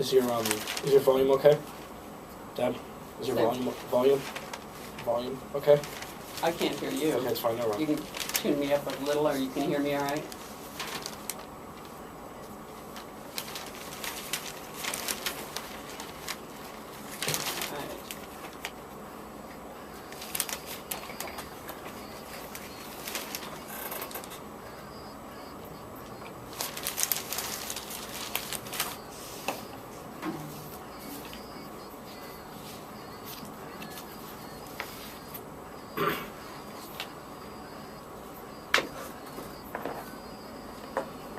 Is your volume okay? Deb, is your volume okay? I can't hear you. Okay, it's fine. No You problem. can tune me up a little, or you can hear me all right?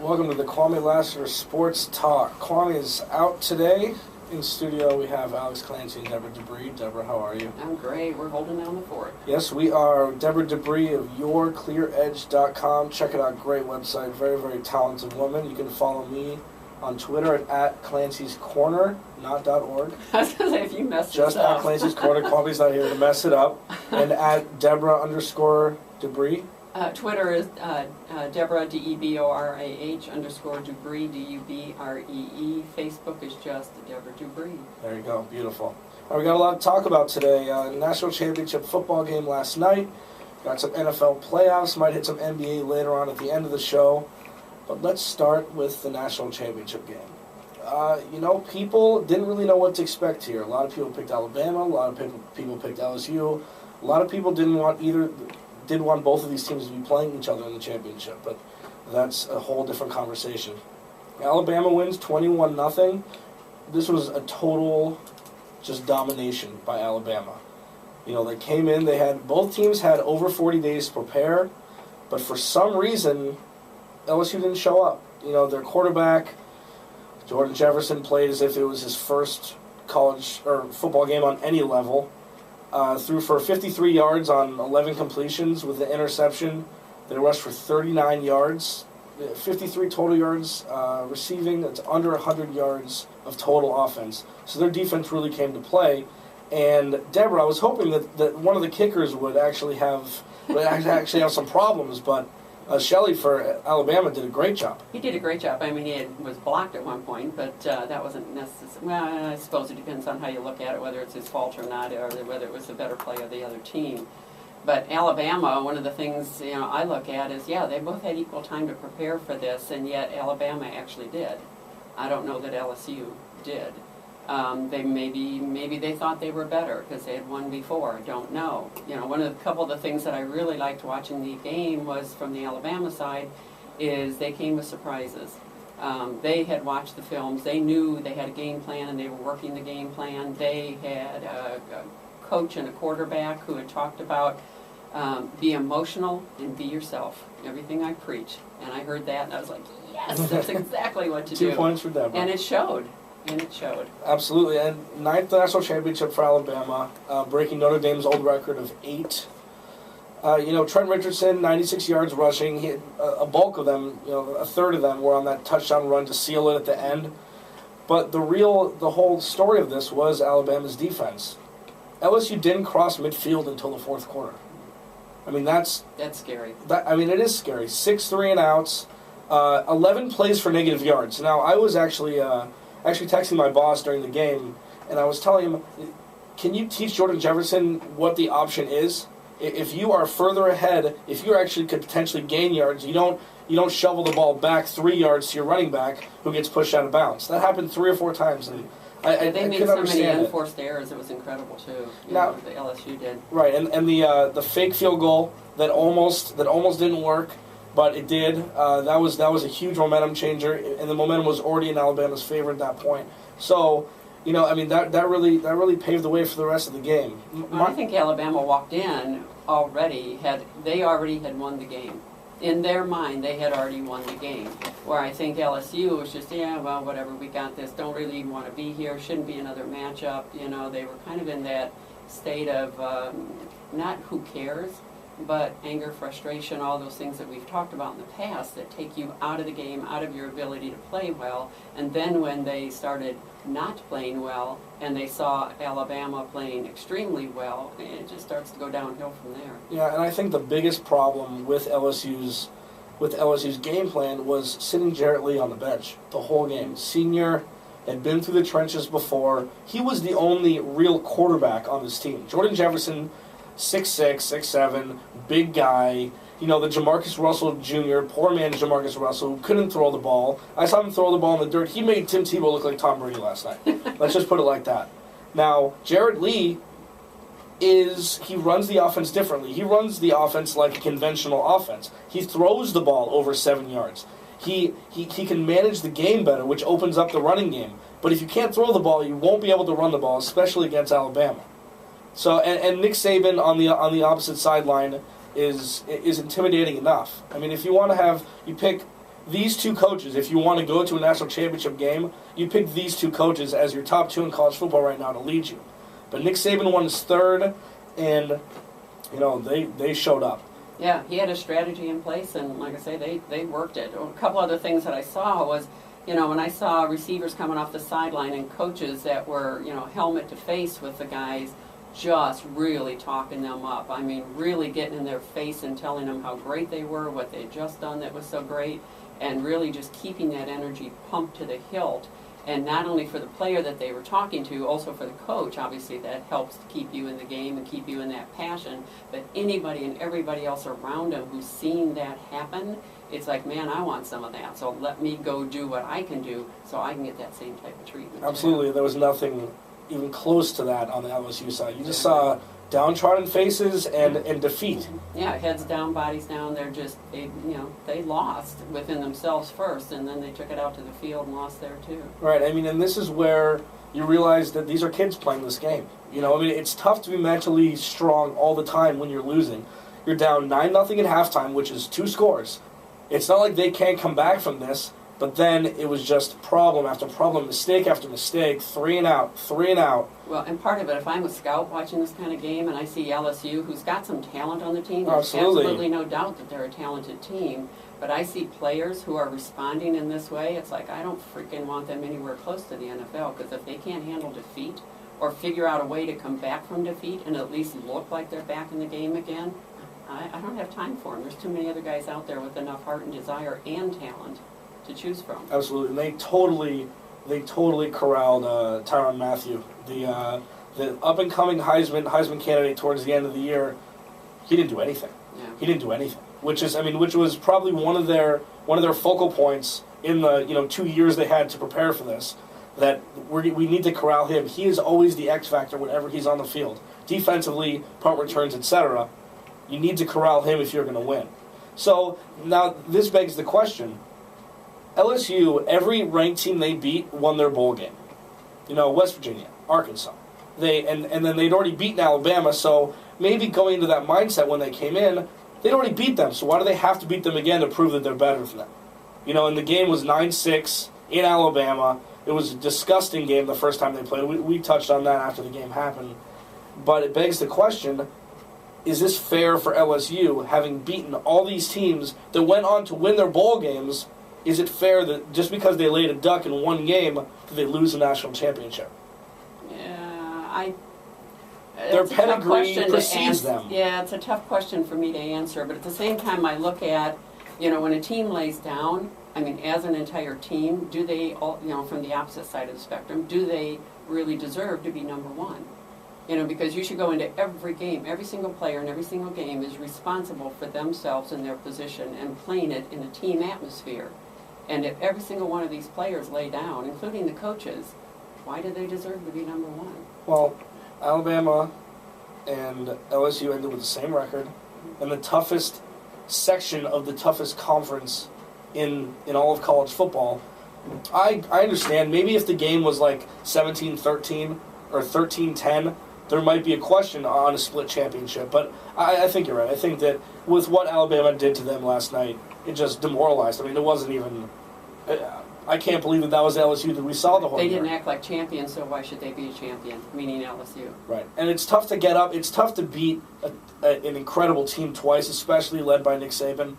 Welcome to the Kwamie Lassiter Sports Talk. Kwamie is out today. In studio, we have Alex, Clancy, and Deborah Dubree. Deborah, how are you? I'm great. We're holding down the fort. Yes, we are. Deborah Dubree of YourClearEdge.com. Check it out. Great website. Very, very talented woman. You can follow me on Twitter at Clancy's Corner, not .org. I was going to say, if you mess Just this up. at Clancy's Corner. Kwamie's not here to mess it up. And at Deborah_Dubree. Twitter is Deborah, DEBORAH _Dubree, DUBREE. Facebook is just Deborah Dubree. There you go. Beautiful. All right, we got a lot to talk about today. National Championship football game last night. Got some NFL playoffs. Might hit some NBA later on at the end of the show. But let's start with the National Championship game. People didn't really know what to expect here. A lot of people picked Alabama. A lot of people picked LSU. A lot of people did want both of these teams to be playing each other in the championship, but that's a whole different conversation. Alabama wins 21-0. This was a total just domination by Alabama. They came in, both teams had over 40 days to prepare, but for some reason, LSU didn't show up. Their quarterback, Jordan Jefferson, played as if it was his first college or football game on any level. Threw for 53 yards on 11 completions with the interception. They rushed for 39 yards, 53 total yards receiving. That's under 100 yards of total offense. So their defense really came to play. And Deborah, I was hoping that one of the kickers would actually have some problems, but Shelley for Alabama did a great job. He did a great job. I mean, he was blocked at one point, but that wasn't necessary. Well, I suppose it depends on how you look at it, whether it's his fault or not, or whether it was the better play of the other team. But Alabama, one of the things I look at is, they both had equal time to prepare for this, and yet Alabama actually did. I don't know that LSU did. They maybe they thought they were better because they had won before. I don't know. Couple of the things that I really liked watching the game was from the Alabama side, is they came with surprises. They had watched the films. They knew they had a game plan and they were working the game plan. They had a coach and a quarterback who had talked about be emotional and be yourself. Everything I preach, and I heard that and I was like, yes, that's exactly what to do. 2 points for Deborah. And it showed. And it showed. Absolutely. And 9th national championship for Alabama, breaking Notre Dame's old record of 8. Trent Richardson, 96 yards rushing. He had a bulk of them, a third of them were on that touchdown run to seal it at the end. But the whole story of this was Alabama's defense. LSU didn't cross midfield until the fourth quarter. I mean, that's scary. It is scary. 6 3-and-outs, 11 plays for negative yards. Now, I was actually texting my boss during the game, and I was telling him, can you teach Jordan Jefferson what the option is? If you are further ahead, if you actually could potentially gain yards, you don't shovel the ball back 3 yards to your running back who gets pushed out of bounds. That happened 3 or 4 times, and they made so many unforced errors. It was incredible too. The LSU did. Right, and the fake field goal that almost didn't work, but it did. That was a huge momentum changer, and the momentum was already in Alabama's favor at that point. So, that really paved the way for the rest of the game. I think Alabama walked in already had won the game. In their mind, they had already won the game. Where I think LSU was just, whatever, we got this. Don't really even want to be here. Shouldn't be another matchup. They were kind of in that state of not who cares, but anger, frustration, all those things that we've talked about in the past that take you out of the game, out of your ability to play well. And then when they started not playing well and they saw Alabama playing extremely well, it just starts to go downhill from there. Yeah, and I think the biggest problem with LSU's game plan was sitting Jarrett Lee on the bench the whole game. Senior had been through the trenches before. He was the only real quarterback on this team. Jordan Jefferson, 6'6", 6'7", big guy. You know, the Jamarcus Russell Jr., poor man Jamarcus Russell, who couldn't throw the ball. I saw him throw the ball in the dirt. He made Tim Tebow look like Tom Brady last night. Let's just put it like that. Now, Jared Lee he runs the offense differently. He runs the offense like a conventional offense. He throws the ball over 7 yards. He can manage the game better, which opens up the running game. But if you can't throw the ball, you won't be able to run the ball, especially against Alabama. So, and Nick Saban on the opposite sideline is intimidating enough. I mean, if you want to you pick these two coaches. If you want to go to a national championship game, you pick these two coaches as your top two in college football right now to lead you. But Nick Saban won his third, and you know they showed up. Yeah, he had a strategy in place, and like I say, they worked it. A couple other things that I saw was, you know, when I saw receivers coming off the sideline and coaches that were, you know, helmet to face with the guys, just really talking them up. I mean, really getting in their face and telling them how great they were, what they'd just done that was so great, and really just keeping that energy pumped to the hilt. And not only for the player that they were talking to, also for the coach. Obviously, that helps to keep you in the game and keep you in that passion. But anybody and everybody else around him who's seen that happen, it's like, man, I want some of that. So let me go do what I can do so I can get that same type of treatment. Absolutely. There was nothing even close to that on the LSU side. You just saw downtrodden faces and defeat. Yeah, heads down, bodies down. They're just, they lost within themselves first, and then they took it out to the field and lost there too. Right. I mean, and this is where you realize that these are kids playing this game. You know, I mean, it's tough to be mentally strong all the time when you're losing. You're down 9-0 at halftime, which is 2 scores. It's not like they can't come back from this. But then it was just problem after problem, mistake after mistake, 3 and out, 3 and out. Well, and part of it, if I'm a scout watching this kind of game and I see LSU, who's got some talent on the team, there's absolutely no doubt that they're a talented team, but I see players who are responding in this way, it's like I don't freaking want them anywhere close to the NFL, because if they can't handle defeat or figure out a way to come back from defeat and at least look like they're back in the game again, I don't have time for them. There's too many other guys out there with enough heart and desire and talent to choose from. Absolutely, and they totally corralled Tyrann Mathieu, the up and coming Heisman candidate towards the end of the year. He didn't do anything. Yeah. He didn't do anything, which was probably one of their focal points in the 2 years they had to prepare for this. That we need to corral him. He is always the X factor whenever he's on the field, defensively, punt returns, etc. You need to corral him if you're going to win. So now this begs the question. LSU, every ranked team they beat won their bowl game. You know, West Virginia, Arkansas. And then they'd already beaten Alabama, so maybe going into that mindset when they came in, they'd already beat them, so why do they have to beat them again to prove that they're better than them? You know, and the game was 9-6 in Alabama. It was a disgusting game the first time they played. We touched on that after the game happened. But it begs the question, is this fair for LSU, having beaten all these teams that went on to win their bowl games? Is it fair that just because they laid a duck in one game, that they lose the national championship? Yeah, their pedigree precedes them. Yeah, it's a tough question for me to answer, but at the same time I look at, when a team lays down, I mean, as an entire team, do they all, from the opposite side of the spectrum, do they really deserve to be number one? Because you should go into every game, every single player in every single game is responsible for themselves and their position and playing it in a team atmosphere. And if every single one of these players lay down, including the coaches, why do they deserve to be number one? Well, Alabama and LSU ended with the same record, and the toughest section of the toughest conference in all of college football. I understand, maybe if the game was like 17-13 or 13-10, there might be a question on a split championship, but I think you're right. I think that with what Alabama did to them last night, it just demoralized. I mean, it wasn't even... I can't believe that was LSU that we saw the whole year. They didn't act like champions, so why should they be a champion, meaning LSU? Right. And it's tough to get up. It's tough to beat an incredible team twice, especially led by Nick Saban.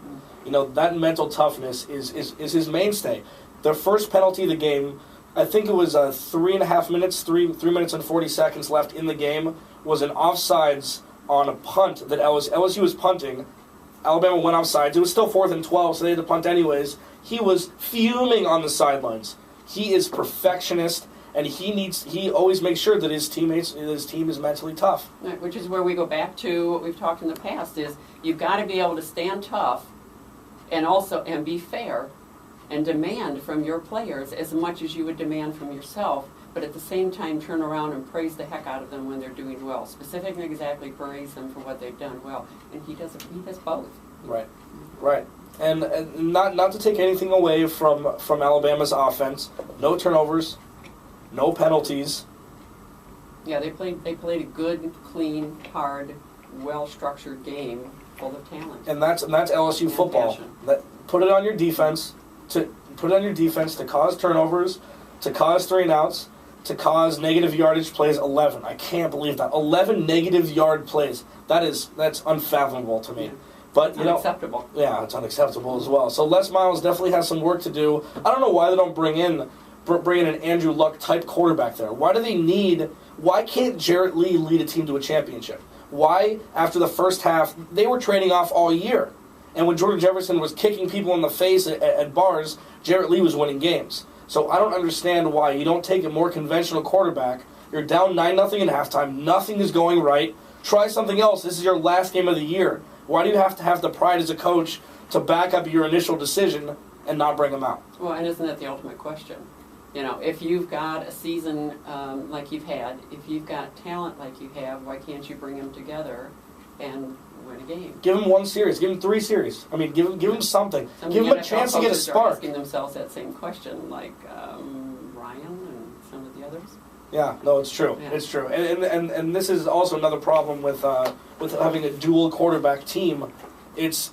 Mm-hmm. That mental toughness is his mainstay. Their first penalty of the game, I think it was 3.5 minutes, 3 minutes and 40 seconds left in the game, was an offsides on a punt that LSU was punting. Alabama went offsides. It was still 4th and 12, so they had to punt anyways. He was fuming on the sidelines. He is perfectionist, and he always makes sure that his team is mentally tough. Right, which is where we go back to what we've talked in the past, is you've got to be able to stand tough and be fair and demand from your players as much as you would demand from yourself, but at the same time turn around and praise the heck out of them when they're doing well. Specifically, exactly praise them for what they've done well. And he does both. Right. And not to take anything away from Alabama's offense, no turnovers, no penalties. Yeah, they played a good, clean, hard, well-structured game full of talent. And that's LSU football. Put it on your defense to cause turnovers, to cause 3-and-outs, to cause negative yardage plays. 11. I can't believe that. 11 negative yard plays. That's unfathomable to me. But unacceptable. Yeah, it's unacceptable as well. So Les Miles definitely has some work to do. I don't know why they don't bring in an Andrew Luck type quarterback there. Why can't Jarrett Lee lead a team to a championship? Why, after the first half, they were trading off all year. And when Jordan Jefferson was kicking people in the face at bars, Jarrett Lee was winning games. So I don't understand why you don't take a more conventional quarterback. You're down 9-0 at halftime. Nothing is going right. Try something else. This is your last game of the year. Why do you have to have the pride as a coach to back up your initial decision and not bring him out? Well, and isn't that the ultimate question? If you've got a season like you've had, if you've got talent like you have, why can't you bring them together and win a game? Give him one series. Give him 3 series. I mean, give him something. Give him a chance to get a spark. Asking themselves that same question, like Ryan and some of the others. Yeah, no, it's true. Yeah. It's true. And this is also another problem with having a dual quarterback team. It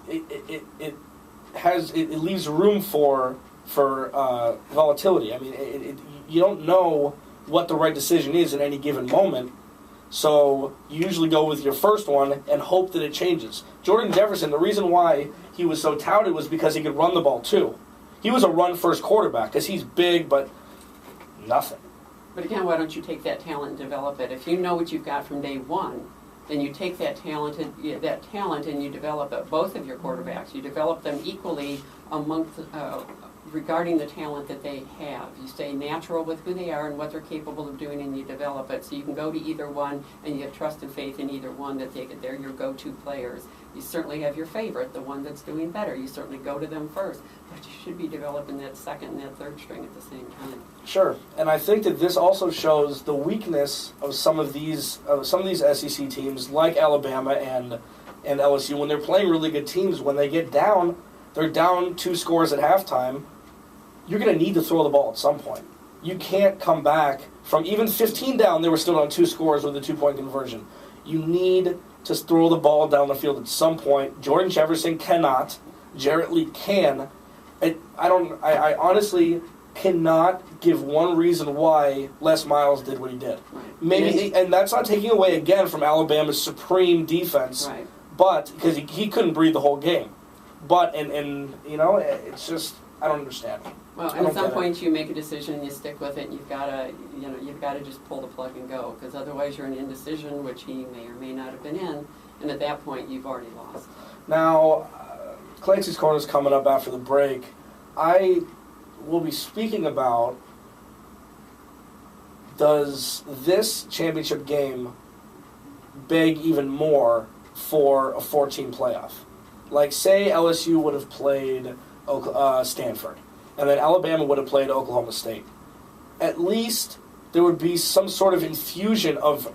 leaves room for volatility. I mean, you don't know what the right decision is at any given moment, so you usually go with your first one and hope that it changes. Jordan Jefferson, the reason why he was so touted was because he could run the ball too. He was a run-first quarterback because he's big, but nothing. But again, why don't you take that talent and develop it? If you know what you've got from day one, then you take that talent and you develop it. Both of your quarterbacks, you develop them equally regarding the talent that they have. You stay natural with who they are and what they're capable of doing, and you develop it. So you can go to either one, and you have trust and faith in either one that they're your go-to players. You certainly have your favorite, the one that's doing better. You certainly go to them first, but you should be developing that second and that third string at the same time. Sure, and I think that this also shows the weakness of some of these SEC teams, like Alabama and LSU, when they're playing really good teams. When they get down, they're down 2 scores at halftime. You're going to need to throw the ball at some point. You can't come back from even 15 down. They were still on 2 scores with a 2-point conversion. You need to throw the ball down the field at some point. Jordan Jefferson cannot. Jarrett Lee can. I honestly cannot give one reason why Les Miles did what he did. Maybe, and that's not taking away again from Alabama's supreme defense. Right. But because he couldn't breathe the whole game. But and it's just I don't understand. Well, and at some point you make a decision and you stick with it. And you've got to just pull the plug and go, because otherwise you're in indecision, which he may or may not have been in, and at that point you've already lost. Now, Clancy's Corner is coming up after the break. I will be speaking about, does this championship game beg even more for a 4-team playoff? Like, say LSU would have played Stanford, and then Alabama would have played Oklahoma State. At least there would be some sort of infusion of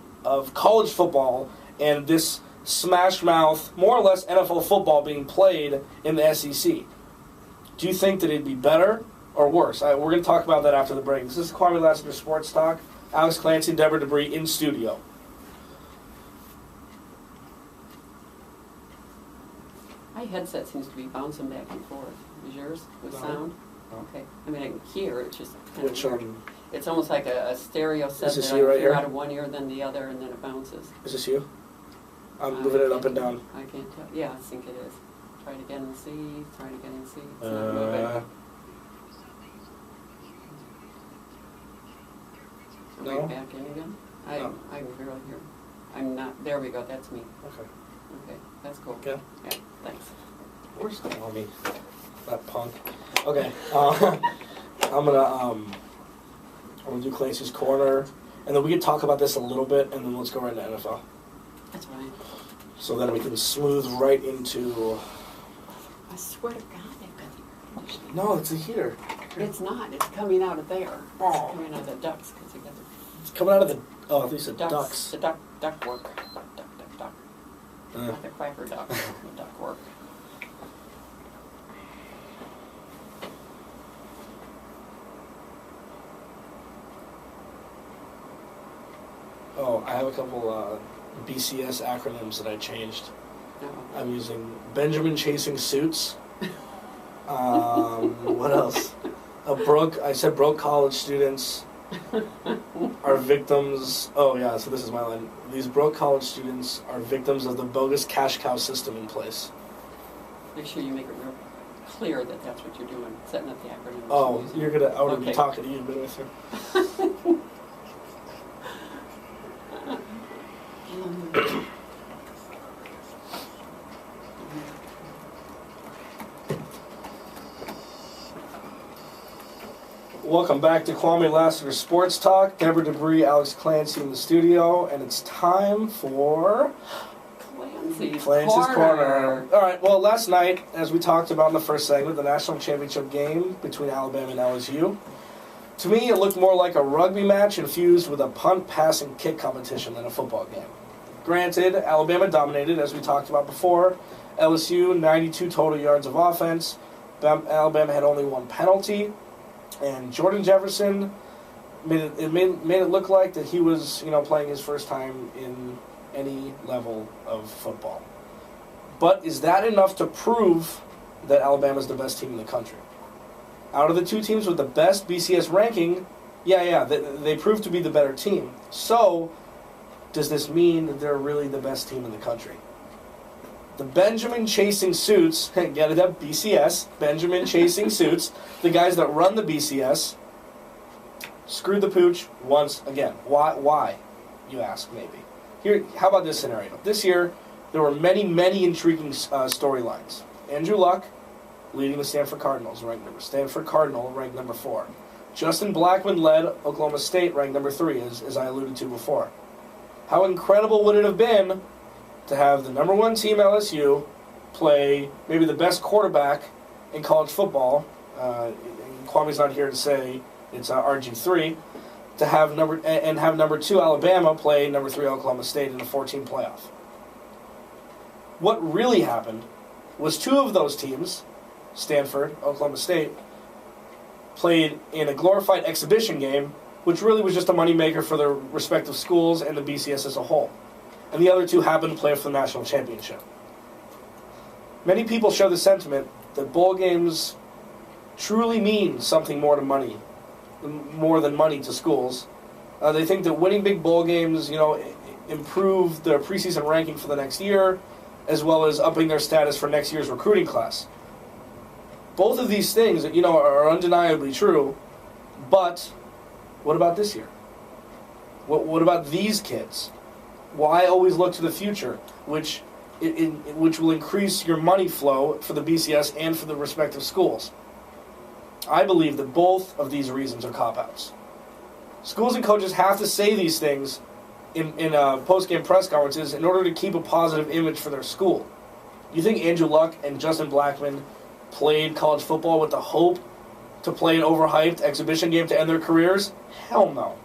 college football and this smash-mouth, more or less NFL football being played in the SEC. Do you think that it'd be better or worse? We're going to talk about that after the break. This is Kwamie Lassiter Sports Talk. Alex Clancy and Deborah Dubree in studio. My headset seems to be bouncing back and forth. Is yours with sound? No. Okay. I mean, I can hear. It's just kind Which of weird. It's almost like a stereo set this that you I right hear here? out of one ear, then the other, and then it bounces. Is this you? I'm moving it up and down. I can't tell. Yeah, I think it is. Try it again and see. Try it again and see. It's not moving. No? Right back in again? I No. can barely hear. I'm not. There we go. That's me. Okay. Okay. That's cool. Okay. Yeah. Thanks. Where's Kwamie? That punk. Okay. I'm gonna I'm going to do Clancy's Corner, and then we can talk about this a little bit, and then let's go right into NFL. That's fine. So then we can smooth right into... I swear to God, they've got the air conditioning. No, it's a heater. It's not. It's coming out of there. Oh. It's coming out of the ducts because they got the It's coming out of the... Oh, at least the ducks. The duck work. Duck. Not the quacker duck. The duck work. Oh, I have a couple BCS acronyms that I changed. No. I'm using Benjamin Chasing Suits. What else? I said broke college students are victims. Oh yeah, so this is my line. These broke college students are victims of the bogus cash cow system in place. Make sure you make it real clear that that's what you're doing, setting up the acronym. Oh, you're gonna. I would be Okay. talking to you, been with you. Welcome back to Kwamie Lassiter Sports Talk. Deborah Dubree, Alex Clancy in the studio, and it's time for Clancy's Corner. All right, well, last night, as we talked about in the first segment, the national championship game between Alabama and LSU, to me, it looked more like a rugby match infused with a punt, pass, and kick competition than a football game. Granted, Alabama dominated, as we talked about before. LSU, 92 total yards of offense. Alabama had only one penalty. And Jordan Jefferson made it look like that he was, playing his first time in any level of football. But is that enough to prove that Alabama's the best team in the country? Out of the two teams with the best BCS ranking, they proved to be the better team. So, does this mean that they're really the best team in the country? The Benjamin Chasing Suits, get it up, BCS, Benjamin Chasing Suits, the guys that run the BCS, screwed the pooch once again. Why, you ask, maybe. Here, how about this scenario? This year, there were many, many intriguing storylines. Andrew Luck leading the Stanford Cardinal, ranked number 4. Justin Blackmon led Oklahoma State, ranked number 3, as I alluded to before. How incredible would it have been to have the number 1 team LSU play maybe the best quarterback in college football, and Kwamie's not here to say it's RG3, to have number 2 Alabama play number 3 Oklahoma State in a 14 playoff. What really happened was 2 of those teams, Stanford, Oklahoma State, played in a glorified exhibition game, which really was just a moneymaker for their respective schools and the BCS as a whole. And the other 2 happened to play for the national championship. Many people share the sentiment that bowl games truly mean something more than money to schools. They think that winning big bowl games, improve their preseason ranking for the next year, as well as upping their status for next year's recruiting class. Both of these things, are undeniably true, but what about this year? What about these kids? Why always look to the future, which will increase your money flow for the BCS and for the respective schools? I believe that both of these reasons are cop-outs. Schools and coaches have to say these things in post-game press conferences in order to keep a positive image for their school. You think Andrew Luck and Justin Blackmon played college football with the hope to play an overhyped exhibition game to end their careers? Hell no.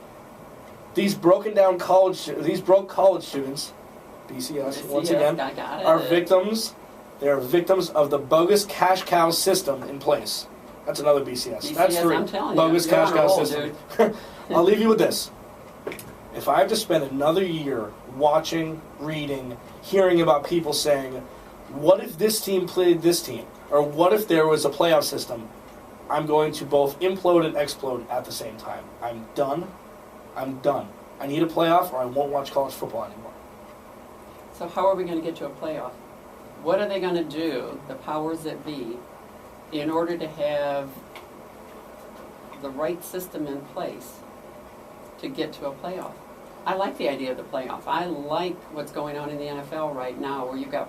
These broke college students, BCS once again, are victims. They are victims of the bogus cash cow system in place. That's another BCS. That's 3. I'm telling bogus you, cash cow old, system. I'll leave you with this. If I have to spend another year watching, reading, hearing about people saying, what if this team played this team? Or what if there was a playoff system? I'm going to both implode and explode at the same time. I'm done. I need a playoff or I won't watch college football anymore. So how are we going to get to a playoff? What are they going to do, the powers that be, in order to have the right system in place to get to a playoff? I like the idea of the playoff. I like what's going on in the NFL right now, where you've got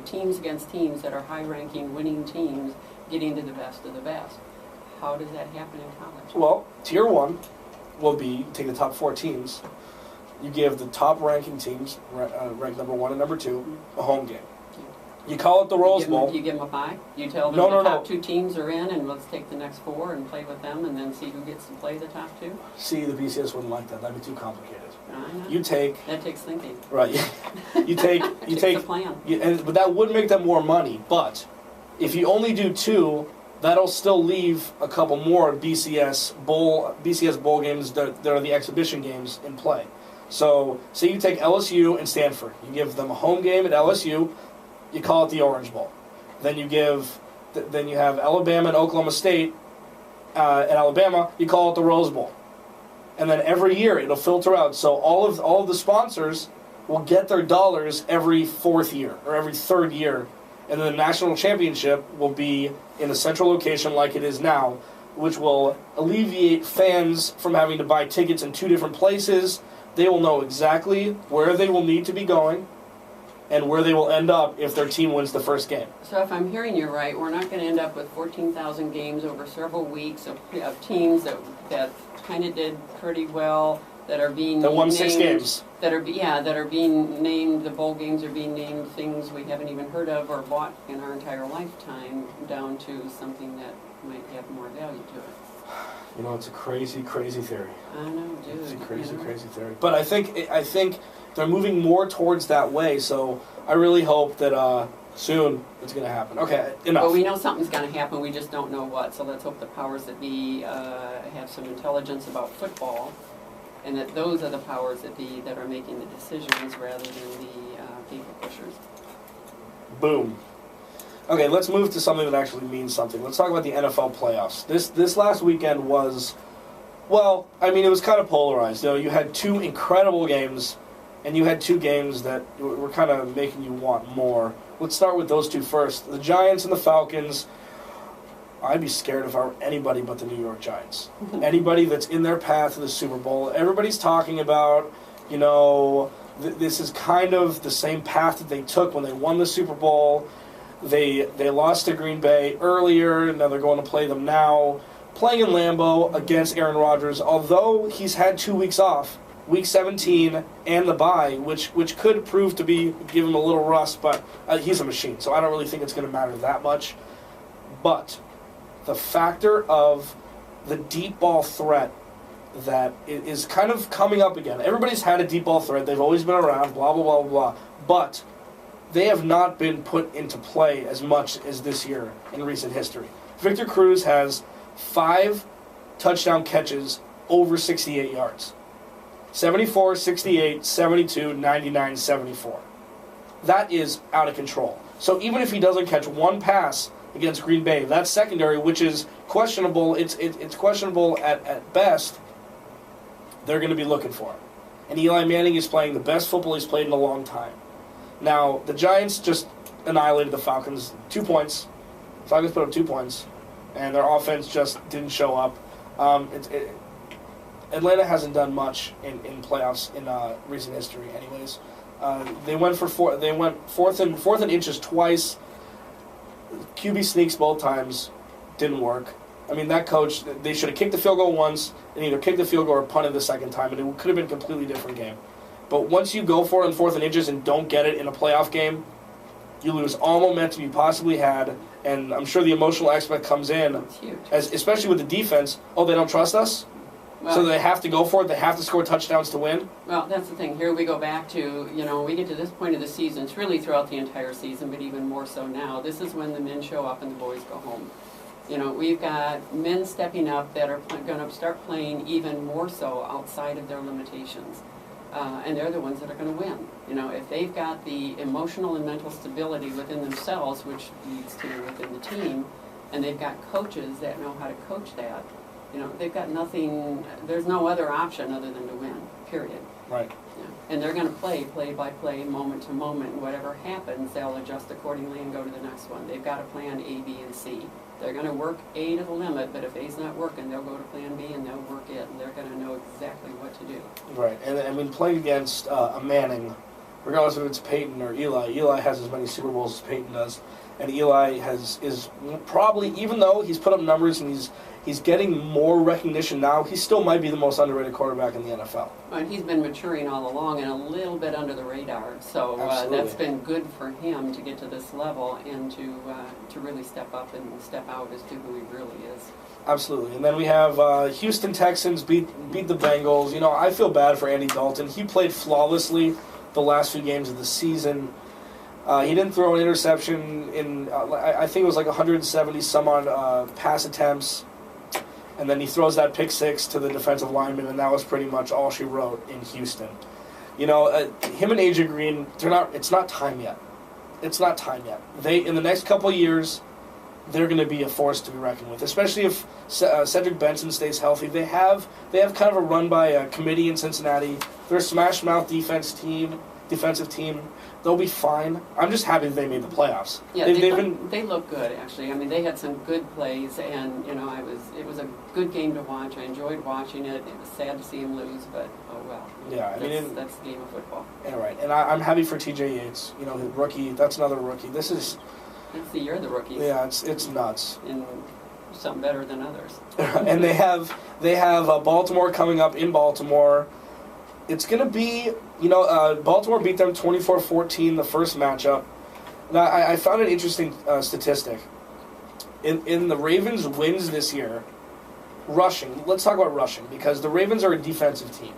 teams against teams that are high-ranking, winning teams getting to the best of the best. How does that happen in college? Well, Tier 1, will be, take the top 4 teams, you give the top ranking teams, ranked number 1 and number 2, a home game. You call it the Rose Bowl. You give them a bye? You tell them the top 2 teams are in, and let's take the next 4 and play with them, and then see who gets to play the top 2? See, the BCS wouldn't like that. That'd be too complicated. I know. You take... That takes thinking. Right. You take... you take... a plan. But that would make them more money. But if you only do 2, that'll still leave a couple more BCS bowl games that are the exhibition games in play. So, say you take LSU and Stanford. You give them a home game at LSU. You call it the Orange Bowl. Then you have Alabama and Oklahoma State at Alabama. You call it the Rose Bowl. And then every year it'll filter out. So all of the sponsors will get their dollars every 4th year or every 3rd year. And then the national championship will be in a central location like it is now, which will alleviate fans from having to buy tickets in 2 different places. They will know exactly where they will need to be going and where they will end up if their team wins the first game. So if I'm hearing you right, we're not going to end up with 14,000 games over several weeks of teams that kind of did pretty well, that are being that won named, 6 games. That are being named, the bowl games are being named things we haven't even heard of or bought in our entire lifetime, down to something that might have more value to it. You know, it's a crazy, crazy theory. I know, dude. It's a crazy, crazy theory. But I think they're moving more towards that way, so I really hope that soon it's going to happen. Okay, enough. Well, we know something's going to happen, we just don't know what, so let's hope the powers that be have some intelligence about football, and that those are the powers that be that are making the decisions rather than the people pushers. Boom. Okay, let's move to something that actually means something. Let's talk about the NFL playoffs. This last weekend was, well, I mean, it was kind of polarized. You know, you had 2 incredible games, and you had 2 games that were kind of making you want more. Let's start with those 2 first. The Giants and the Falcons. I'd be scared if I were anybody but the New York Giants. Anybody that's in their path to the Super Bowl. Everybody's talking about, you know, this is kind of the same path that they took when they won the Super Bowl. They lost to Green Bay earlier, and now they're going to play them now. Playing in Lambeau against Aaron Rodgers, although he's had 2 weeks off, Week 17 and the bye, which could prove to give him a little rust, but he's a machine, so I don't really think it's going to matter that much. But the factor of the deep ball threat that is kind of coming up again. Everybody's had a deep ball threat. They've always been around, blah, blah, blah, blah. But they have not been put into play as much as this year in recent history. Victor Cruz has 5 touchdown catches over 68 yards. 74, 68, 72, 99, 74. That is out of control. So even if he doesn't catch 1 pass against Green Bay, that secondary, which is questionable, it's questionable at best, they're going to be looking for him. And Eli Manning is playing the best football he's played in a long time. Now, the Giants just annihilated the Falcons. 2 points. Falcons put up 2 points, and their offense just didn't show up. Atlanta hasn't done much in playoffs in recent history, anyways. They went fourth and inches twice. QB sneaks both times, didn't work. I mean, that coach, they should have kicked the field goal once and either kicked the field goal or punted the second time, and it could have been a completely different game. But once you go for it on 4th and inches and don't get it in a playoff game, you lose all momentum you possibly had, and I'm sure the emotional aspect comes in, especially with the defense. Oh, they don't trust us? Well, so they have to go for it? They have to score touchdowns to win? Well, that's the thing. Here we go back to, we get to this point of the season. It's really throughout the entire season, but even more so now. This is when the men show up and the boys go home. We've got men stepping up that are going to start playing even more so outside of their limitations. And they're the ones that are going to win. If they've got the emotional and mental stability within themselves, which leads to within the team, and they've got coaches that know how to coach that, they've got nothing, there's no other option other than to win, period. Right. Yeah. And they're going to play by play, moment to moment, and whatever happens, they'll adjust accordingly and go to the next one. They've got a plan A, B, and C. They're going to work A to the limit, but if A's not working, they'll go to plan B and they'll work it, and they're going to know exactly what to do. Right, and I mean, playing against a Manning, regardless if it's Peyton or Eli. Eli has as many Super Bowls as Peyton does, and Eli is probably, even though he's put up numbers and he's getting more recognition now, he still might be the most underrated quarterback in the NFL. And he's been maturing all along and a little bit under the radar, so that's been good for him to get to this level and to really step up and step out as to who he really is. Absolutely. And then we have Houston Texans beat the Bengals. You know, I feel bad for Andy Dalton. He played flawlessly the last few games of the season. He didn't throw an interception in, I think it was like 170 some odd pass attempts. And then he throws that pick six to the defensive lineman, and that was pretty much all she wrote in Houston. You know, him and AJ Green, it's not time yet. It's not time yet. In the next couple of years, they're going to be a force to be reckoned with, especially if Cedric Benson stays healthy. They have kind of a run by a committee in Cincinnati. They're a smash mouth defensive team. They'll be fine. I'm just happy that they made the playoffs. Yeah, they look good, actually. I mean, they had some good plays, and you know, it was a good game to watch. I enjoyed watching it. It was sad to see him lose, but oh well. Yeah, that's the game of football. Yeah, right. And I'm happy for T.J. Yates. You know, his rookie. That's another rookie. It's the year of the rookies. Yeah, it's nuts. And some better than others. And they have Baltimore coming up in Baltimore. It's going to be, you know, Baltimore beat them 24-14 the first matchup. Now, I found an interesting statistic. In the Ravens' wins this year, rushing, let's talk about rushing, because the Ravens are a defensive team.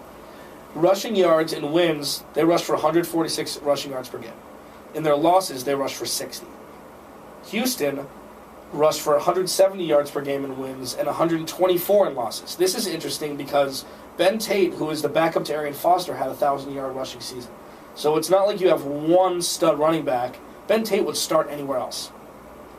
Rushing yards in wins, they rush for 146 rushing yards per game. In their losses, they rush for 60. Houston rushed for 170 yards per game in wins and 124 in losses. This is interesting because Ben Tate, who is the backup to Arian Foster, had a 1,000-yard rushing season. So it's not like you have one stud running back. Ben Tate would start anywhere else.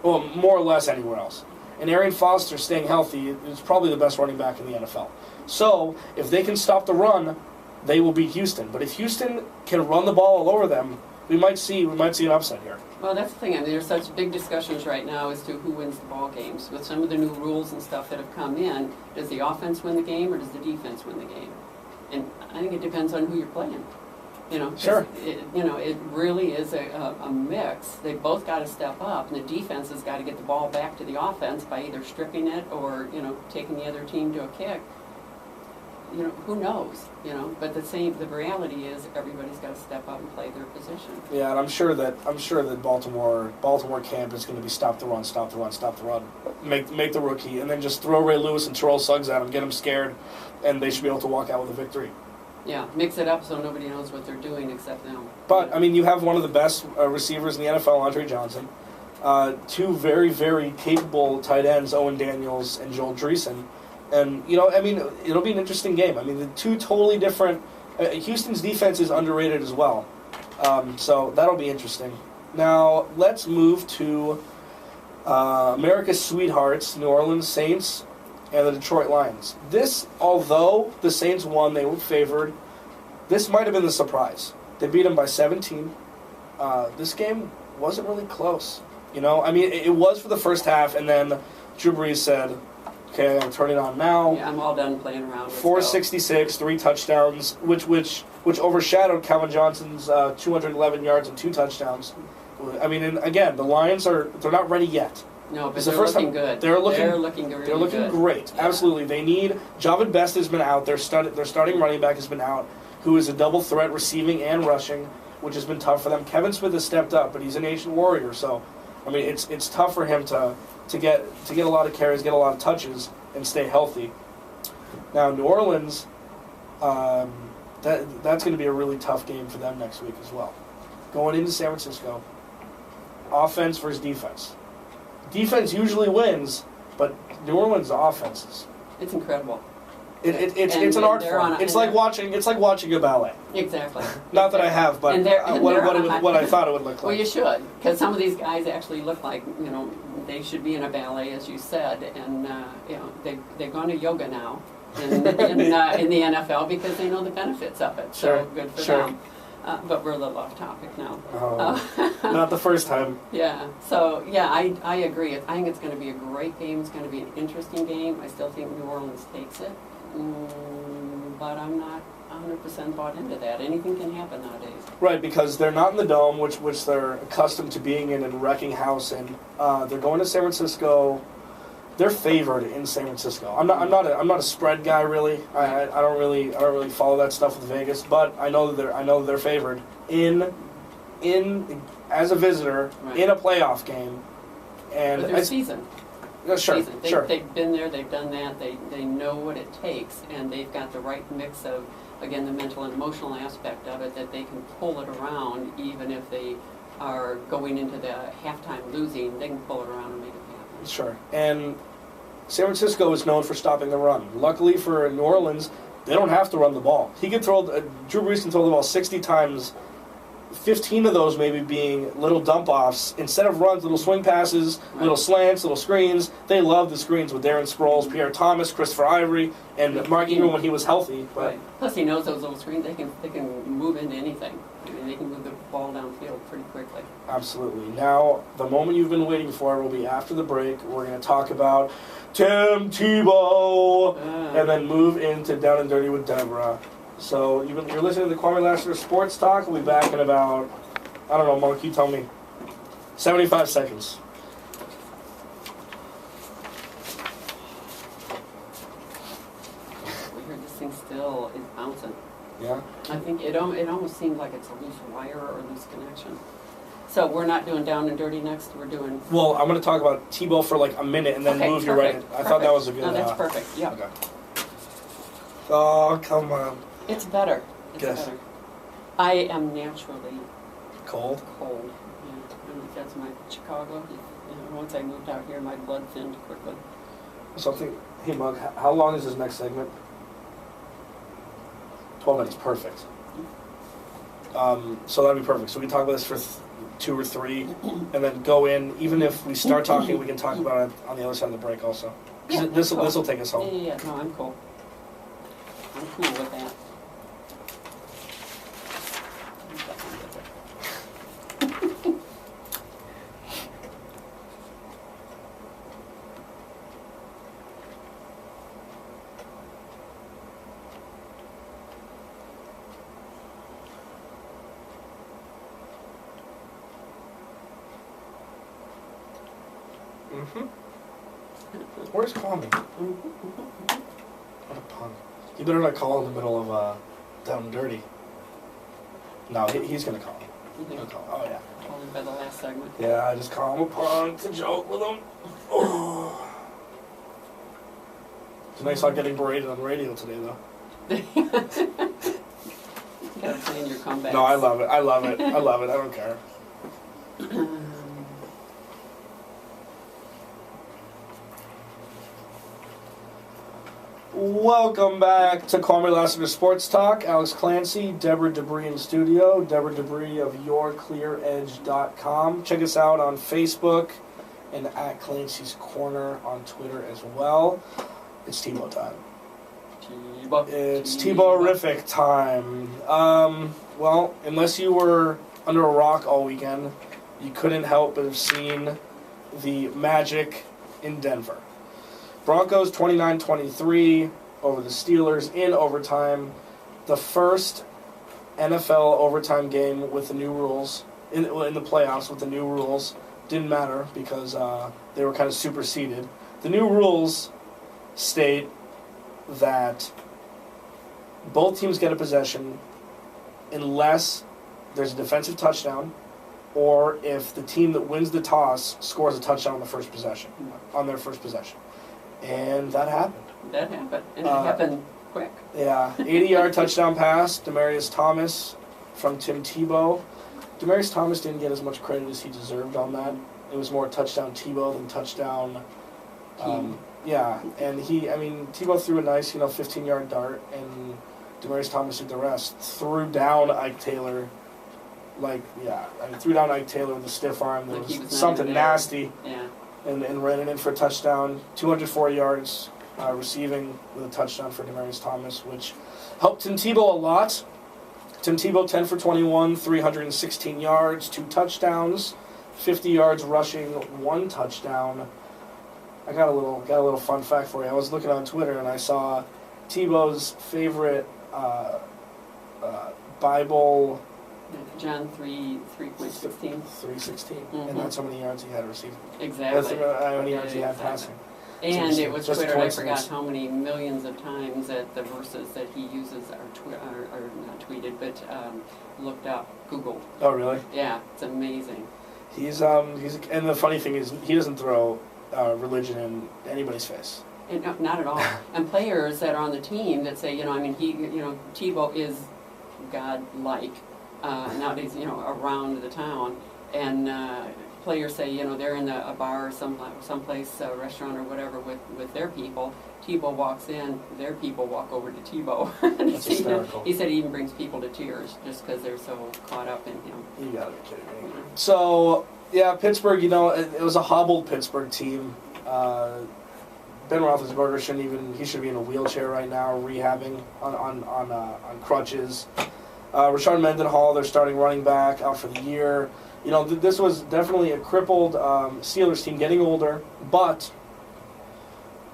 Well, more or less anywhere else. And Arian Foster, staying healthy, is probably the best running back in the NFL. So if they can stop the run, they will beat Houston. But if Houston can run the ball all over them, we might see an upset here. Well, that's the thing. I mean, there's such big discussions right now as to who wins the ball games. With some of the new rules and stuff that have come in, does the offense win the game or does the defense win the game? And I think it depends on who you're playing. You know, sure. It really is a mix. They both got to step up, and the defense has got to get the ball back to the offense by either stripping it or taking the other team to a kick. Who knows? But the reality is everybody's got to step up and play their position. Yeah, and I'm sure that Baltimore camp is going to be stop the run, make the rookie, and then just throw Ray Lewis and Terrell Suggs at him, get him scared, and they should be able to walk out with a victory. Yeah, mix it up so nobody knows what they're doing except them. But I mean, you have one of the best receivers in the NFL, Andre Johnson, two very, very capable tight ends, Owen Daniels and Joel Dreesen. And, it'll be an interesting game. I mean, the two totally different... Houston's defense is underrated as well. So that'll be interesting. Now, let's move to America's sweethearts, New Orleans Saints and the Detroit Lions. This, although the Saints won, they were favored, this might have been the surprise. They beat them by 17. This game wasn't really close. It was for the first half, and then Drew Brees said... Okay, I'm turning it on now. Yeah, I'm all done playing around. 466, 3 touchdowns, which overshadowed Calvin Johnson's 211 yards and 2 touchdowns. I mean, and again, the Lions they're not ready yet. No, but they're looking good. They're looking really They're looking good. Great. Yeah. Absolutely. They need Javid Best has been out. Their starting running back has been out, who is a double threat receiving and rushing, which has been tough for them. Kevin Smith has stepped up, but he's an ancient warrior, so I mean, it's tough for him to get a lot of carries, get a lot of touches, and stay healthy. Now, New Orleans, that's going to be a really tough game for them next week as well. Going into San Francisco, offense versus defense. Defense usually wins, but New Orleans' offense it's incredible. It's an art form. It's like watching a ballet. Exactly. Not that I have, but what I thought it would look like. Well, you should, because some of these guys actually look like they should be in a ballet, as you said, and they're going to yoga now in the NFL because they know the benefits of it. Sure. So good for them. But we're a little off topic now. Not the first time. Yeah. So yeah, I agree. I think it's going to be a great game. It's going to be an interesting game. I still think New Orleans takes it. But I'm not 100% bought into that. Anything can happen nowadays. Right, because they're not in the Dome, which they're accustomed to being in and wrecking house in. They're going to San Francisco. They're favored in San Francisco. I'm not a spread guy really. I don't really follow that stuff with Vegas, but I know that they're favored in as a visitor Right. in a playoff game. And But their season. Sure, Season. sure. They've been there, they've done that, they know what it takes, and they've got the right mix of, again, the mental and emotional aspect of it, that they can pull it around even if they are going into the halftime losing, they can pull it around and make it happen. Sure. And San Francisco is known for stopping the run. Luckily for New Orleans, they don't have to run the ball. Drew Brees can throw the ball 60 times, 15 of those maybe being little dump-offs. Instead of runs, little swing passes, Right. little slants, little screens. They love the screens with Darren Sproles, Pierre Thomas, Christopher Ivory, and Mark Ingram when he was healthy. But Right. Plus he knows those little screens, they can move into anything. I mean, they can move the ball downfield pretty quickly. Absolutely. Now, the moment you've been waiting for will be after the break. We're going to talk about Tim Tebow and then move into Down and Dirty with Deborah. So you're listening to the Kwamie Lassiter Sports Talk. We'll be back in about, I don't know, Mark, you tell me, 75 seconds. Weird, this thing still is bouncing. Yeah? I think it almost seems like it's a loose wire or a loose connection. So we're not doing Down and Dirty next, we're doing... Well, I'm going to talk about Tebow for like a minute and then Okay, move you right in. perfect, I thought that was a good... No, that's perfect, yeah. Okay. Oh, come on. It's better. It's Yes. better. I am naturally Cold? cold. Yeah. I don't know if that's my Chicago. Once I moved out here, my blood thinned quickly. Something. Hey, Mug, how long is this next segment? 12 minutes. Perfect. So that'd be perfect. So we can talk about this for 2 or 3, and then go in. Even if we start talking, we can talk about it on the other side of the break also. Yeah, This cool. will take us home. Yeah. No, I'm cool. I'm cool with that. Mm-hmm. Where's Kwamie? What a punk. You better not call in the middle of Down and Dirty. No, he's going to call. He's going to call. Oh, yeah. Only by the last segment. Yeah, I just call him a punk to joke with him. Oh. It's nice not getting berated on radio today, though. You gotta plan your comeback. No, I love it. I love it. I love it. I don't care. Welcome back to Kwamie Lassiter Sports Talk. Alex Clancy, Deborah Dubree in studio. Deborah Dubree of YourClearEdge.com. Check us out on Facebook and at Clancy's Corner on Twitter as well. It's Tebow time. It's Tebow-rific time. Well, unless you were under a rock all weekend, you couldn't help but have seen the magic in Denver. Broncos 29-23 over the Steelers in overtime. The first NFL overtime game with the new rules, in the playoffs with the new rules. Didn't matter because they were kind of superseded. The new rules state that both teams get a possession unless there's a defensive touchdown or if the team that wins the toss scores a touchdown on their first possession. And that happened. That happened. And it happened quick. Yeah, 80-yard touchdown pass, Demaryius Thomas from Tim Tebow. Demaryius Thomas didn't get as much credit as he deserved on that. It was more touchdown Tebow than touchdown. Yeah, and Tebow threw a nice, 15-yard dart, and Demaryius Thomas did the rest. Threw down Ike Taylor. Threw down Ike Taylor with a stiff arm. There Like was something nasty. Yeah. And ran it in for a touchdown. 204 yards receiving with a touchdown for Demaryius Thomas, which helped Tim Tebow a lot. Tim Tebow 10 for 21, 316 yards, 2 touchdowns, 50 yards rushing, 1 touchdown. I got a little fun fact for you. I was looking on Twitter and I saw Tebow's favorite Bible John 3:16. 3:16, Mhm. and that's how many yards he had receiving. Exactly. That's how many yards he had Exactly. passing. And it was Just Twitter. I coincidence. forgot how many millions of times that the verses that he uses are not tweeted, but looked up, Googled. Oh, really? Yeah, it's amazing. He's and the funny thing is he doesn't throw religion in anybody's face. And, no, not at all. And players that are on the team that say, Tebow is God-like nowadays, around the town, and players say, they're in a bar or someplace, a restaurant or whatever with their people. Tebow walks in, their people walk over to Tebow. That's hysterical. He said he even brings people to tears just because they're so caught up in him. You gotta be kidding me. So, yeah, Pittsburgh, it was a hobbled Pittsburgh team. Ben Roethlisberger should be in a wheelchair right now, rehabbing on crutches. Rashard Mendenhall, their starting running back, out for the year. This was definitely a crippled Steelers team, getting older, but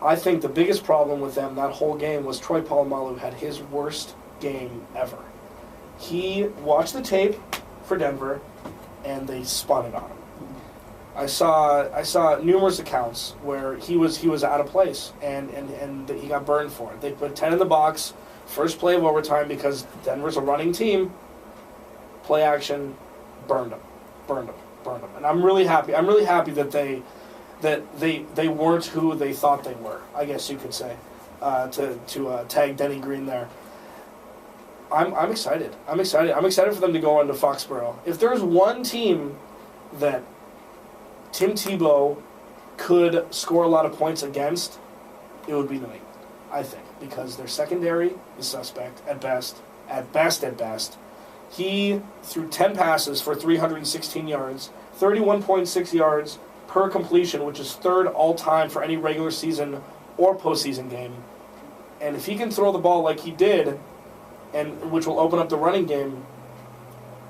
I think the biggest problem with them that whole game was Troy Polamalu had his worst game ever. He watched the tape for Denver, and they spun it on him. I saw numerous accounts where he was out of place, and he got burned for it. They put 10 in the box, first play of overtime, because Denver's a running team. Play action, burned him. And I'm really happy. I'm really happy that they weren't who they thought they were, I guess you could say, to tag Denny Green there. I'm excited. I'm excited for them to go on to Foxborough. If there's one team that Tim Tebow could score a lot of points against, it would be New England, I think, because their secondary is suspect at best. He threw 10 passes for 316 yards, 31.6 yards per completion, which is third all-time for any regular season or postseason game. And if he can throw the ball like he did, and which will open up the running game,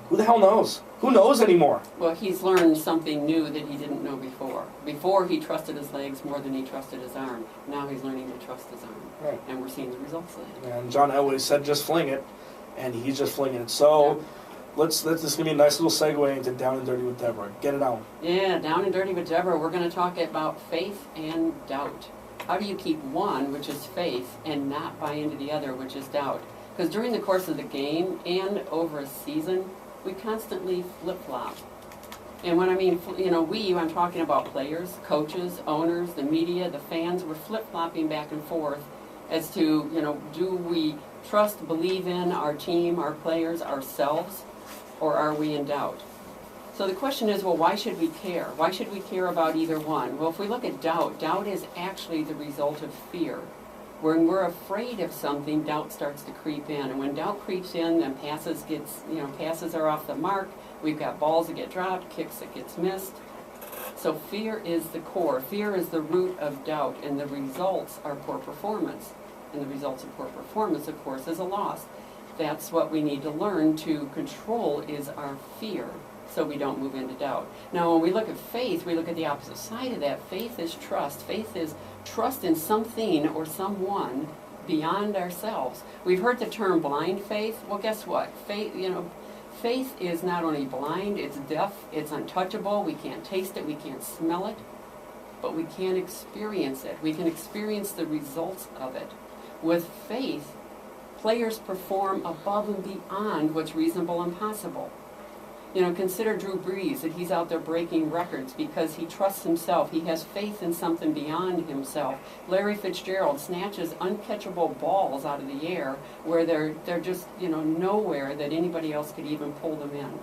who the hell knows? Who knows anymore? Well, he's learned something new that he didn't know before. Before, he trusted his legs more than he trusted his arm. Now he's learning to trust his arm. Right. And we're seeing the results of that. And John Elway said just fling it, and he's just flinging it. So this is going to be a nice little segue into Down and Dirty with Deborah. Get it on. Yeah, Down and Dirty with Deborah. We're going to talk about faith and doubt. How do you keep one, which is faith, and not buy into the other, which is doubt? Because during the course of the game and over a season, we constantly flip-flop. And when I mean, I'm talking about players, coaches, owners, the media, the fans. We're flip-flopping back and forth as to, do we trust, believe in our team, our players, ourselves, or are we in doubt? So the question is, well, why should we care? Why should we care about either one? Well, if we look at doubt, doubt is actually the result of fear. When we're afraid of something, doubt starts to creep in. And when doubt creeps in, then passes are off the mark. We've got balls that get dropped, kicks that gets missed. So fear is the core. Fear is the root of doubt, and the results are poor performance. And the results of poor performance, of course, is a loss. That's what we need to learn to control, is our fear, so we don't move into doubt. Now, when we look at faith, we look at the opposite side of that. Faith is trust. Faith is trust in something or someone beyond ourselves. We've heard the term blind faith. Well, guess what? Faith is not only blind, it's deaf, it's untouchable. We can't taste it, we can't smell it, but we can experience it. We can experience the results of it. With faith, players perform above and beyond what's reasonable and possible. Consider Drew Brees, that he's out there breaking records because he trusts himself. He has faith in something beyond himself. Larry Fitzgerald snatches uncatchable balls out of the air where they're just, nowhere that anybody else could even pull them in.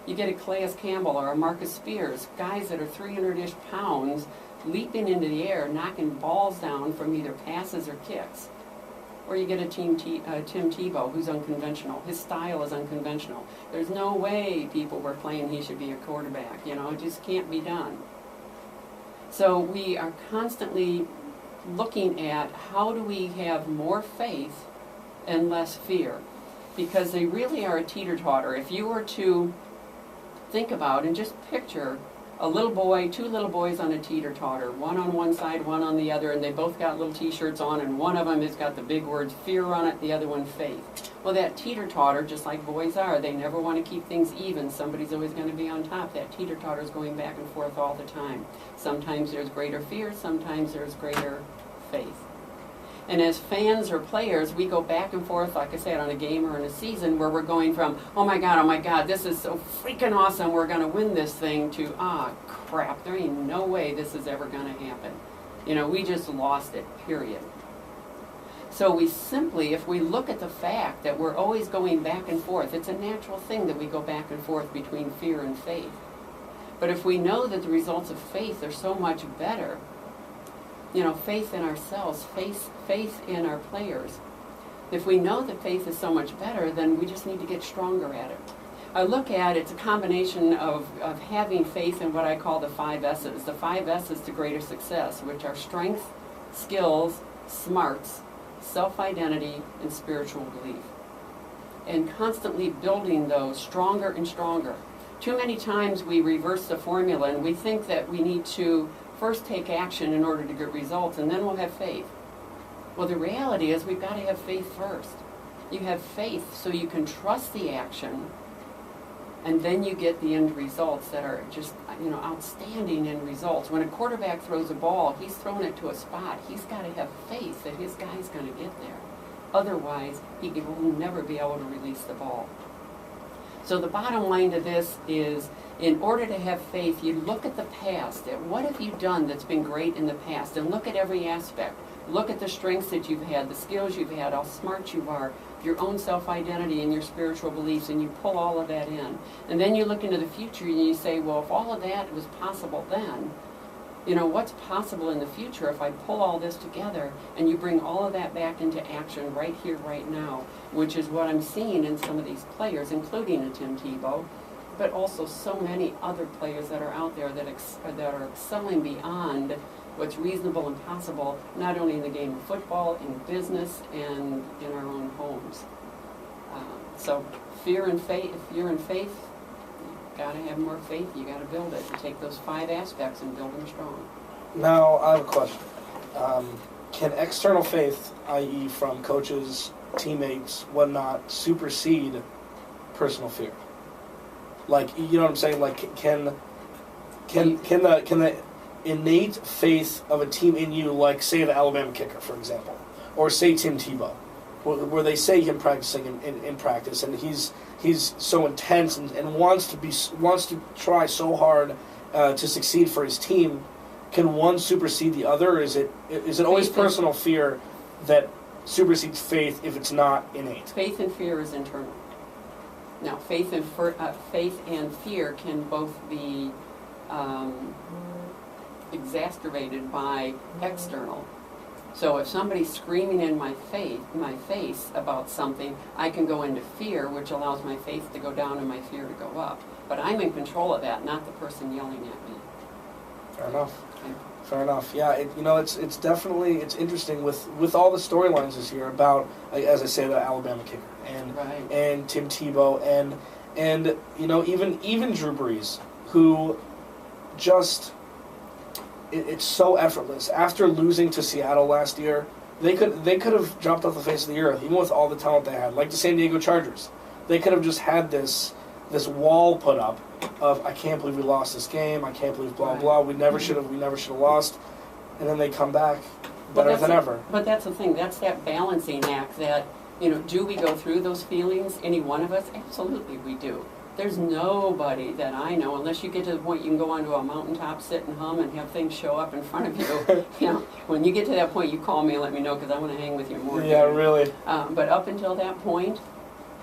You get a Calais Campbell or a Marcus Spears, guys that are 300-ish pounds leaping into the air, knocking balls down from either passes or kicks. Or you get a Tim Tebow, who's unconventional. His style is unconventional. There's no way people were playing he should be a quarterback. It just can't be done. So we are constantly looking at how do we have more faith and less fear. Because they really are a teeter-totter. If you were to think about and just picture two little boys on a teeter-totter, one on one side, one on the other, and they both got little t-shirts on, and one of them has got the big words fear on it, the other one faith. Well, that teeter-totter, just like boys are, they never want to keep things even. Somebody's always going to be on top. That teeter-totter is going back and forth all the time. Sometimes there's greater fear, sometimes there's greater faith. And as fans or players, we go back and forth, like I said, on a game or in a season where we're going from, oh my God, this is so freaking awesome, we're going to win this thing, to, crap, there ain't no way this is ever going to happen. We just lost it, period. So we simply, if we look at the fact that we're always going back and forth, it's a natural thing that we go back and forth between fear and faith. But if we know that the results of faith are so much better, faith in ourselves, faith in our players. If we know that faith is so much better, then we just need to get stronger at it. I look at it's a combination of having faith in what I call the 5 S's. The 5 S's to greater success, which are strength, skills, smarts, self-identity, and spiritual belief. And constantly building those stronger and stronger. Too many times we reverse the formula and we think that we need to first take action in order to get results, and then we'll have faith. Well, the reality is we've got to have faith first. You have faith so you can trust the action, and then you get the end results that are just, outstanding end results. When a quarterback throws a ball, he's throwing it to a spot. He's got to have faith that his guy's going to get there. Otherwise, he will never be able to release the ball. So the bottom line to this is, in order to have faith, you look at the past, at what have you done that's been great in the past, and look at every aspect. Look at the strengths that you've had, the skills you've had, how smart you are, your own self-identity and your spiritual beliefs, and you pull all of that in. And then you look into the future and you say, well, if all of that was possible then, what's possible in the future if I pull all this together, and you bring all of that back into action right here, right now, which is what I'm seeing in some of these players, including a Tim Tebow, but also so many other players that are out there that are excelling beyond what's reasonable and possible, not only in the game of football, in business, and in our own homes. So fear and faith, you got to have more faith, you got to build it. You take those 5 aspects and build them strong. Now, I have a question. Can external faith, i.e. from coaches, teammates, whatnot, supersede personal fear? Like, you know what I'm saying? Like, can the innate faith of a team in you, like, say, the Alabama kicker, for example, or say Tim Tebow, where they say him practicing in practice, and he's so intense and wants to try so hard to succeed for his team, can one supersede the other, or is it always personal fear that supersedes faith if it's not innate? Faith and fear is internal. Now, faith and fear can both be exacerbated by external. So if somebody's screaming in my face about something, I can go into fear, which allows my faith to go down and my fear to go up. But I'm in control of that, not the person yelling at me. Fair enough. Okay. Fair enough. Yeah, it's definitely interesting with all the storylines this year about, as I say, the Alabama kicker and Tim Tebow and even Drew Brees, who just it's so effortless. After losing to Seattle last year, they could have dropped off the face of the earth, even with all the talent they had, like the San Diego Chargers. They could have just had this wall put up of, I can't believe we lost this game, I can't believe blah blah, we never should have lost, and then they come back better than ever. But that's the thing, that's that balancing act that, do we go through those feelings, any one of us? Absolutely we do. There's nobody that I know, unless you get to the point you can go onto a mountaintop, sit and hum, and have things show up in front of you. When you get to that point, you call me and let me know, because I want to hang with you more. Yeah, really. But up until that point,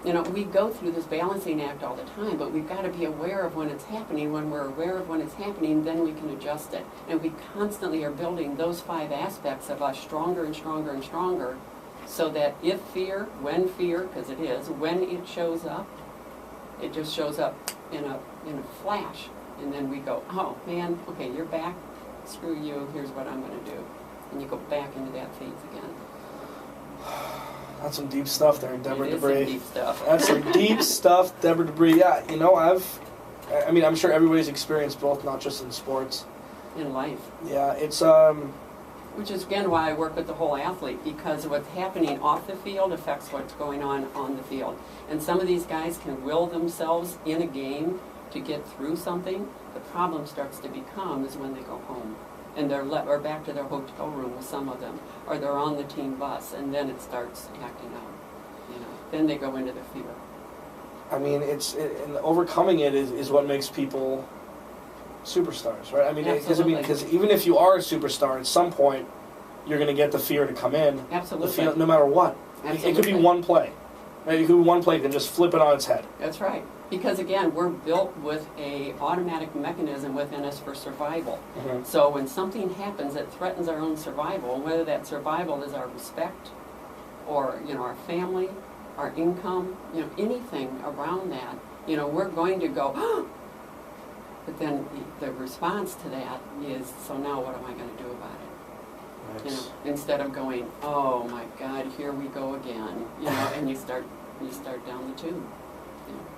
we go through this balancing act all the time, but we've got to be aware of when it's happening. When we're aware of when it's happening, then we can adjust it. And we constantly are building those 5 aspects of us stronger and stronger and stronger, so that when fear, because it is, when it shows up, it just shows up in a flash, and then we go, oh man, okay, you're back, screw you, here's what I'm going to do. And you go back into that faith again. That's some deep stuff there, Deborah Dubree. Some deep stuff. That's some deep stuff, Deborah Dubree. Yeah, I mean, I'm sure everybody's experienced both, not just in sports. In life. Yeah, it's Which is again why I work with the whole athlete, because what's happening off the field affects what's going on the field. And some of these guys can will themselves in a game to get through something. The problem starts to become is when they go home. And they're or back to their hotel room with some of them. Or they're on the team bus, and then it starts acting out. Then they go into the fear. I mean, and overcoming it is what makes people superstars, right? I mean, because even if you are a superstar, at some point, you're going to get the fear to come in. Absolutely. The fear, no matter what. Absolutely. It could be one play. Right? It could be one play that can just flip it on its head. That's right. Because again, we're built with a automatic mechanism within us for survival. Mm-hmm. So when something happens that threatens our own survival, whether that survival is our respect, or our family, our income, anything around that, we're going to go. But then the response to that is, so now what am I going to do about it? Nice. Instead of going, oh my God, here we go again, and you start down the tube.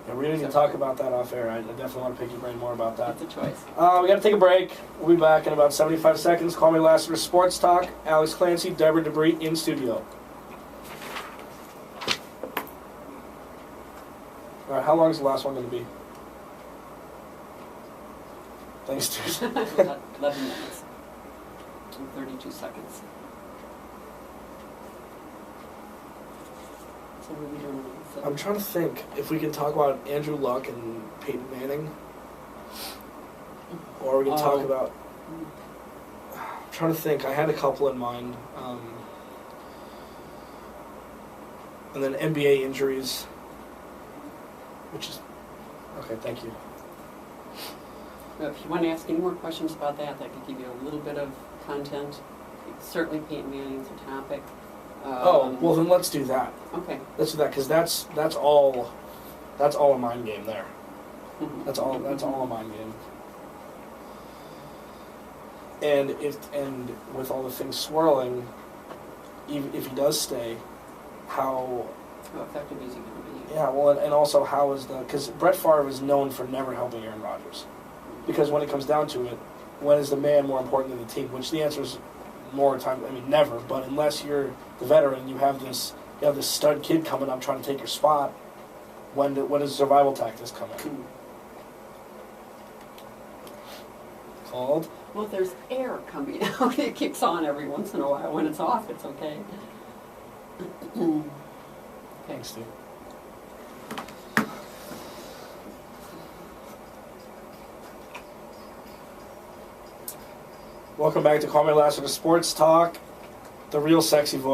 Yeah, we need to talk about that off air. I definitely want to pick your brain more about that. It's a choice. We got to take a break. We'll be back in about 75 seconds. Kwamie, Lassiter, Sports Talk. Alex Clancy, Deborah Dubree in studio. All right, how long is the last one going to be? Thanks, dude. 11 minutes and 32 seconds. So what are we doing? I'm trying to think if we can talk about Andrew Luck and Peyton Manning, or we can talk about. I'm trying to think. I had a couple in mind, and then NBA injuries, which is okay. Thank you. If you want to ask any more questions about that could give you a little bit of content. Certainly Peyton Manning's a topic. Well then let's do that. Okay. Let's do that, because that's all a mind game there. That's all a mind game. And with all the things swirling, even if he does stay, how effective is he going to be? Yeah, well, and also because Brett Favre is known for never helping Aaron Rodgers. Because when it comes down to it, when is the man more important than the team? Which the answer is more time. I mean, never. But unless you're the veteran, you have this stud kid coming up trying to take your spot. When does survival tactics come in? Called? Well, there's air coming out. It kicks on every once in a while. When it's off, it's okay. Thanks, Steve. Welcome back to Kwamie Lassiter Sports Talk, the real sexy voice.